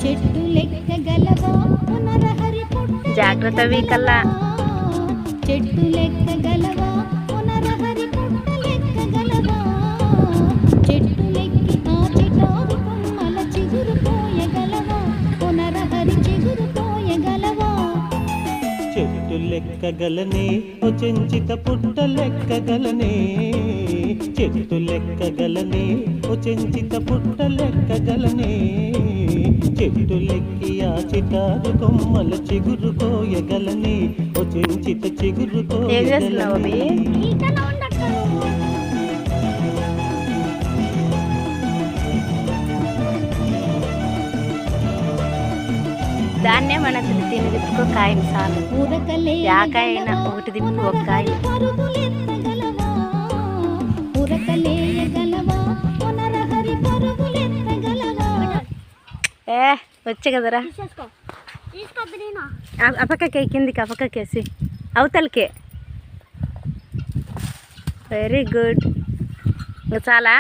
చెట్టు లెక్కగలవా పునరహరి పుట్ట జాగ్రత్త వీకల్లా చెట్టు లెక్కగలవా పునరహరి పుట్ట లెక్కగలవా చెట్టు లెక్కి ఆ చిటారు కొమ్మల చిగురు పోయగలవా పునరహరి చిగురు పోయగలవా చెట్టు లెక్కగలనే ఓ చెంచిత పుట్ట లెక్కగలనే చెట్టు లెక్కగలనే ఓ చెంచిత పుట్ట లెక్కగలనే చెట్టు లెక్కి ఆ చిటారు కొమ్మల చిగురు కోయగలనే ఓ చెంచిత చిగురు ఏం చేస్తున్నావు అవి? దాన్నే మన తిని తిప్పుకో కాయని చాలు యాకాయ అయినా ఒకటి తిప్పు ఒక కాయ ఏ వచ్చే కదరా అపక్కకే కిందికి అపక్కకేసి అవతలకే వెరీ గుడ్ ఇంకా చాలా